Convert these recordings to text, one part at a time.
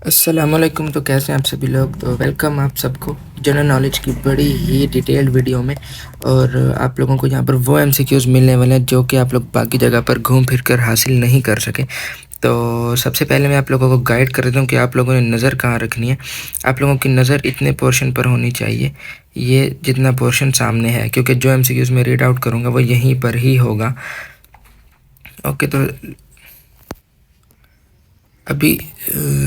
अस्सलामुअलैकुम। तो कैसे हैं आप सभी लोग। तो वेलकम आप सबको जनरल नॉलेज की बड़ी ही डिटेल्ड वीडियो में। और आप लोगों को यहाँ पर वो एमसीक्यूज़ मिलने वाले हैं जो कि आप लोग बाकी जगह पर घूम फिर कर हासिल नहीं कर सके। तो सबसे पहले मैं आप लोगों को गाइड कर देता हूँ कि आप लोगों ने नज़र कहाँ रखनी है। आप लोगों की नज़र इतने पोर्शन पर होनी चाहिए, ये जितना पोर्शन सामने है, क्योंकि जो एमसीक्यूज़ मैं रीड आउट करूँगा वो यहीं पर ही होगा। ओके, तो अभी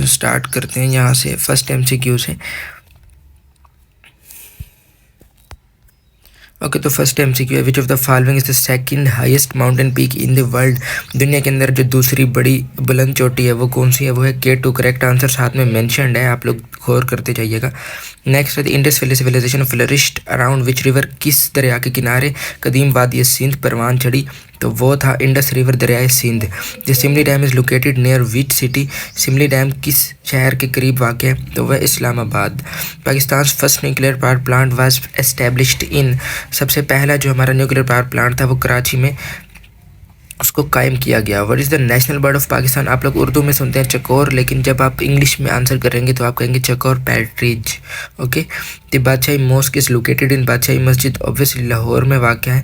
स्टार्ट करते हैं। यहाँ से फर्स्ट एमसीक्यू से। ओके, तो फर्स्ट एमसीक्यू है, which of the following is the second highest mountain peak in the world. दुनिया के अंदर जो दूसरी बड़ी बुलंद चोटी है वो कौन सी है? वो है K2। करेक्ट आंसर साथ में मेंशन्ड है, आप लोग गौर करते जाइएगा। नेक्स्ट है the Indus valley civilisation flourished around which river. किस दरिया के किनारे कदीम वादी सिंध परवान चढ़ी? तो वो था इंडस रिवर, दरियाए Sindh. The Simly dam is located near which city. Simly dam किस शहर के करीब वाक़ है? तो वह Islamabad. Pakistan first nuclear power plant was established in. सबसे पहला जो हमारा न्यूक्लियर पावर प्लांट था वो कराची में उसको कायम किया गया। What is the national bird of Pakistan? आप लोग उर्दू में सुनते हैं चकोर, लेकिन जब आप इंग्लिश में आंसर करेंगे तो आप कहेंगे चकोर partridge. Okay. The Badshahi mosque is located in. Badshahi मस्जिद ऑब्वियसली लाहौर में वाक़ है।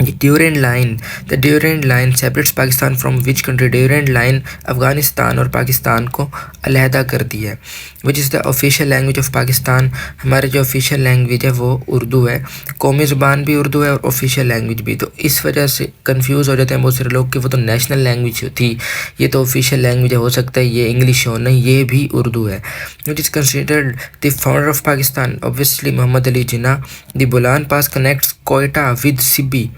Durand line, the Durand line separates Pakistan from which country? Durand line Afghanistan और पाकिस्तान को अलहदा करती है। Which is the official language of Pakistan? हमारे जो ऑफिशियल लैंग्वेज है वो उर्दू है। कौमी ज़ुबान भी उर्दू है और ऑफिशियल लैंग्वेज भी। तो इस वजह से कंफ्यूज हो जाते हैं बहुत सारे लोग कि वो तो नेशनल लैंग्वेज थी, ये तो ऑफिशियल लैंग्वेज हो सकता है ये इंग्लिश हो, नहीं, ये भी उर्दू है। Which is considered the founder of Pakistan? Obviously Mohammad Ali Jinnah. The Bolan pass connects Quetta with Sibi.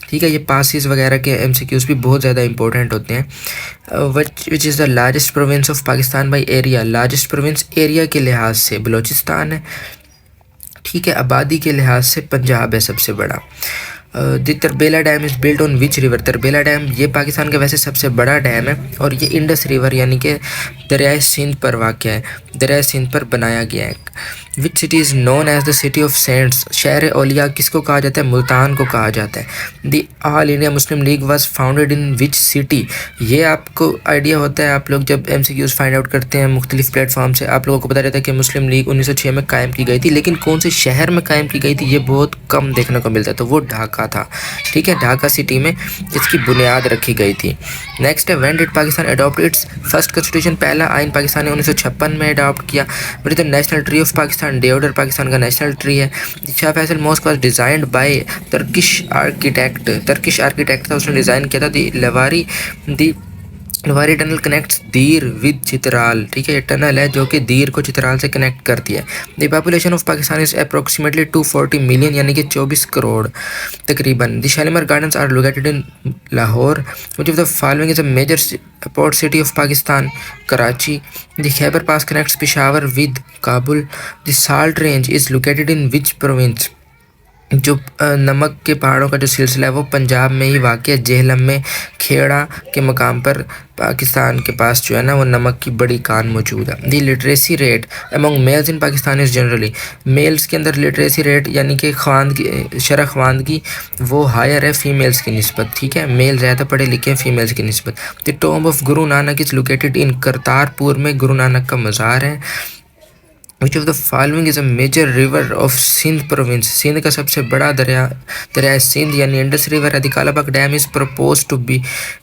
ठीक है, ये पासिस वगैरह के एमसीक्यूज़ भी बहुत ज़्यादा इंपॉर्टेंट होते हैं। विच is the largest province of Pakistan by area? Largest province area के लिहाज से बलूचिस्तान है। ठीक है, आबादी के लिहाज से पंजाब है सबसे बड़ा। The Tarbela dam is built on which river? Tarbela dam ये पाकिस्तान का वैसे सबसे बड़ा डैम है और ये इंडस रिवर यानी कि दरियाए सिंध पर वाक़ है, दरियाए सिंध पर बनाया गया है। Which city is known as the city of saints? शहर औलिया किसको कहा जाता है? मुल्तान को कहा जाता है। The all India Muslim league was founded in which city? ये आपको आइडिया होता है, आप लोग जब एमसीक्यूज़ फाइंड आउट करते हैं मुख्तलिफ प्लेटफॉर्म से, आप लोगों को पता रहता है कि मुस्लिम लीग 1906 में कायम की गई थी, लेकिन कौन से शहर में कायम की गई थी ये बहुत कम देखने को मिलता है, तो वो ढाका था। ठीक है, ढाका सिटी में इसकी बुनियाद रखी गई थी। नेक्स्ट है, when did Pakistan adopt its first constitution? पहला आइन पाकिस्तान ने 1956 में अडॉप्ट किया। What is the national tree of Pakistan? देवदार पाकिस्तान का नेशनल ट्री है। Shah Faisal mosque was designed by Turkish architect. Turkish architect था, उसने डिज़ाइन किया था। The Lowari tunnel connects Dir with Chitral. ठीक है, ये टनल है जो कि दीर को चित्राल से कनेक्ट करती है। The population of Pakistan is approximately 240 million यानी कि 24 करोड़ तकरीबन। The Shalimar gardens are located in Lahore. Which of the following is a major port city of Pakistan? Karachi. The Khyber pass connects Peshawar with Kabul. The salt range is located in which province? जो नमक के पहाड़ों का जो सिलसिला है वो पंजाब में ही वाक़ है, जेहलम में, खेड़ा के मकाम पर पाकिस्तान के पास जो है ना वो नमक की बड़ी कान मौजूद है। The literacy rate among males in Pakistan is generally? Males के अंदर लिटरेसी रेट यानी कि ख्वानगी, शरह ख्वानगी वो हायर है फीमेल्स की निस्बत। ठीक है, मेल ज़्यादा पढ़े लिखे हैं फीमेल्स की निस्बत। The tomb of Guru Nanak is located in? Kartarpur में गुरु नानक का मज़ार है। Which of the following is a major river of Sindh province? Sindh का सबसे बड़ा दरिया सिंध यानी इंडस रिवर है। The Kalabagh dam is propose to be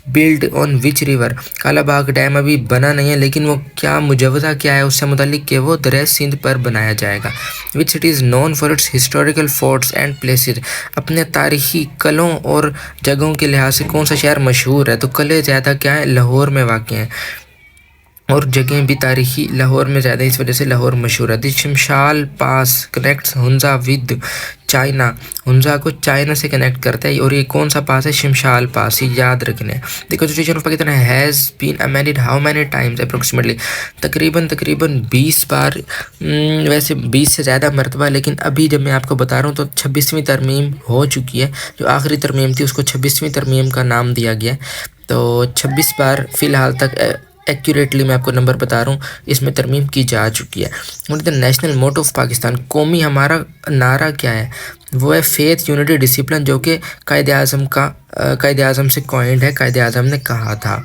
build on which river? Kalabagh dam अभी बना नहीं है, लेकिन वो क्या मुजवजा क्या है उससे मुतालिक कि वो दरिया सिंध पर बनाया जाएगा। विच city is known for its historical forts and places? अपने तारीखी कलों और जगहों के लिहाज से कौन सा शहर मशहूर है? तो कले ज़्यादा क्या है, लाहौर में वाक़ हैं, और जगह भी तारीखी लाहौर में ज़्यादा, इस वजह से लाहौर मशहूर है। The Shimshal pass connects Hunza with China? Hunza को चाइना से कनेक्ट करता है, और ये कौन सा पास है? शिमशाल पास, ये याद रखना है। The constitution of Pakistan has been amended how many times approximately? तकरीबन 20 बार। वैसे 20 से ज़्यादा मरतबा, लेकिन अभी जब मैं आपको बता रहा हूँ तो 26वीं तरमीम हो चुकी है। जो आखिरी तरमीम थी उसको 26वीं तरमीम का नाम दिया गया है। तो 26 बार फ़िलहाल तक एक्यूरेटली मैं आपको नंबर बता रहा हूँ इसमें तरमीम की जा चुकी है। What the national motto of Pakistan? कौमी हमारा नारा क्या है? वो है फेथ यूनिटी डिसिप्लिन, जो कि कायद आज़म से कॉइंड है, कायद आज़म ने कहा था।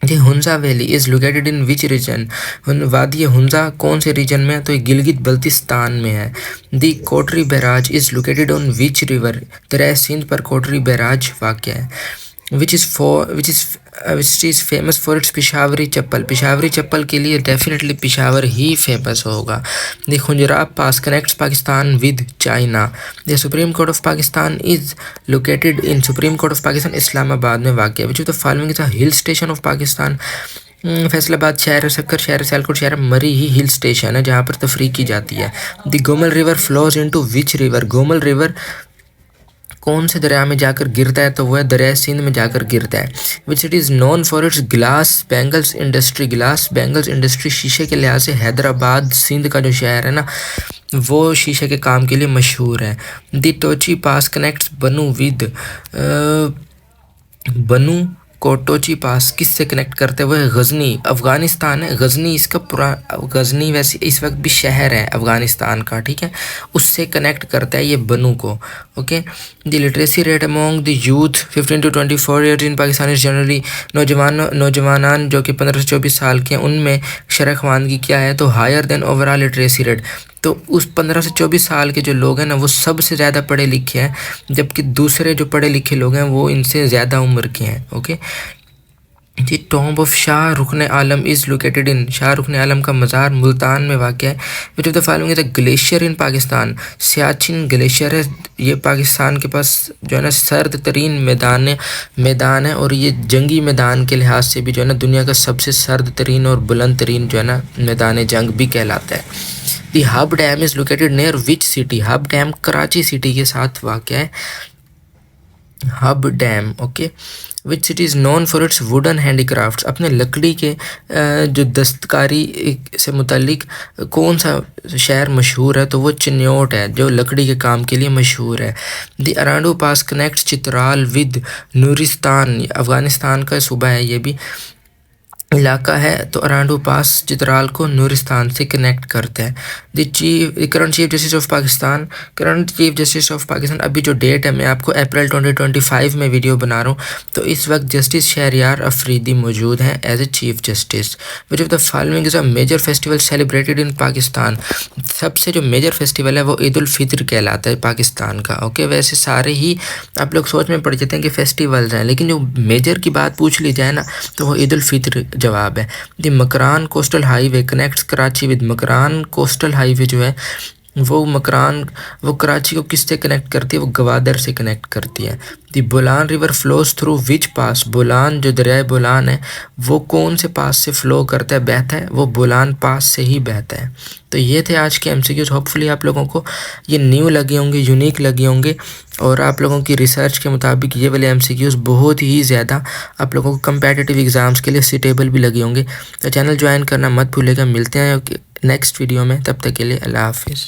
जी Hunza valley is located in which region, वादी हुंजा कौन से रीजन में है, तो ये गिलगित बल्तिस्तान में है। The Kotri barrage is located on which river, दरिया सिंध पर कोटरी बैराज वाक़ है। Which is famous for its Peshawari chappal, Peshawari chappal के लिए डेफिनेटली पिशावर ही फेमस होगा। The Khunjerab pass connects Pakistan with China. The Supreme Court of Pakistan is located in, Supreme Court of Pakistan Islamabad में वाक़ है। Which of the following is a hill station of Pakistan, Faisalabad, शहर सक्कर, शहर सियालकोट, शहर मरी ही हिल स्टेशन है जहाँ पर तफरीह की जाती है। The Gomal river flows into which river, Gomal river कौन से दरिया में जाकर गिरता है, तो वह दरिया सिंध में जाकर गिरता है। Which it is known for its glass bangles industry, glass bangles industry शीशे के लिहाज से हैदराबाद सिंध का जो शहर है ना वो शीशे के काम के लिए मशहूर है। द टोची पास कनेक्ट्स बनू विद, बनू कोटोची पास किससे कनेक्ट करते हुए, गज़नी, अफ़गानिस्तान है गज़नी, इसका पूरा गज़नी वैसे इस वक्त भी शहर है अफ़गानिस्तान का, ठीक है, उससे कनेक्ट करता है ये बनू को। Okay, the literacy rate among the youth 15 to 24 years in Pakistan is generally, नौजवान जो कि 15 से 24 साल के हैं उनमें शरह ख़वानगी क्या है, तो higher than overall literacy rate, तो उस 15 से 24 साल के जो लोग हैं ना वो सबसे ज़्यादा पढ़े लिखे हैं, जबकि दूसरे जो पढ़े लिखे लोग हैं वो इनसे ज़्यादा उम्र के हैं। ओके जी, tomb of Shah Rukn Alam is located in, Shah Rukn Alam का मज़ार मुल्तान में वाक़ है। Which of the following is a glacier in Pakistan, Siachen glacier है, ये पाकिस्तान के पास जो है ना सर्द तरीन मैदान है और ये जंगी मैदान के लिहाज से भी जो है ना दुनिया का सबसे सर्द तरीन और बुलंद तरीन जो है ना मैदान जंग भी कहलाता है। The hub dam is located near which city, hub dam Karachi city के साथ वाक़ है, hub dam. Okay, which city is known for its wooden handicrafts, अपने लकड़ी के जो दस्तकारी से मुतल्लिक कौन सा शहर मशहूर है, तो वो चिन्योट है जो लकड़ी के काम के लिए मशहूर है। The Arandu pass connects Chitral with Nuristan, Afghanistan का सूबा है ये भी इलाका है, तो अरांडू पास चित्राल को नूरिस्तान से कनेक्ट करते हैं। Current chief justice of Pakistan, current chief justice of Pakistan अभी जो डेट है मैं आपको अप्रैल 2025 में वीडियो बना रहा हूँ, तो इस वक्त जस्टिस शहरयार अफरीदी मौजूद हैं as a chief justice. Which of the following is a major festival celebrated in Pakistan, सबसे जो मेजर फेस्टिवल है वो ईद उल फितर कहलाता है पाकिस्तान का। ओके, वैसे सारे ही आप लोग सोच में पड़ जाते हैं कि फेस्टिवल्स हैं, लेकिन जो मेजर की बात पूछ ली जाए ना तो वो ईद उल फितर जवाब है। The Makran coastal highway connects Karachi with, Makran coastal highway जो है वो कराची को किससे कनेक्ट करती है, वो गवादर से कनेक्ट करती है। The Bolan river flows through which pass, Bolan जो दरिया बोलान है वो कौन से पास से फ़्लो करता है, बहता है, वो बोलान पास से ही बहता है। तो ये थे आज के एमसीक्यूज़, होपफुली आप लोगों को ये न्यू लगे होंगे, यूनिक लगे होंगे और आप लोगों की रिसर्च के मुताबिक ये वाले एमसीक्यूज़ बहुत ही ज़्यादा आप लोगों को कंपेटिटिव एग्ज़ाम्स के लिए सूटेबल भी लगे होंगे। तो चैनल ज्वाइन करना मत भूलिएगा। मिलते हैं नेक्स्ट वीडियो में, तब तक के लिए अल्लाह हाफिज़।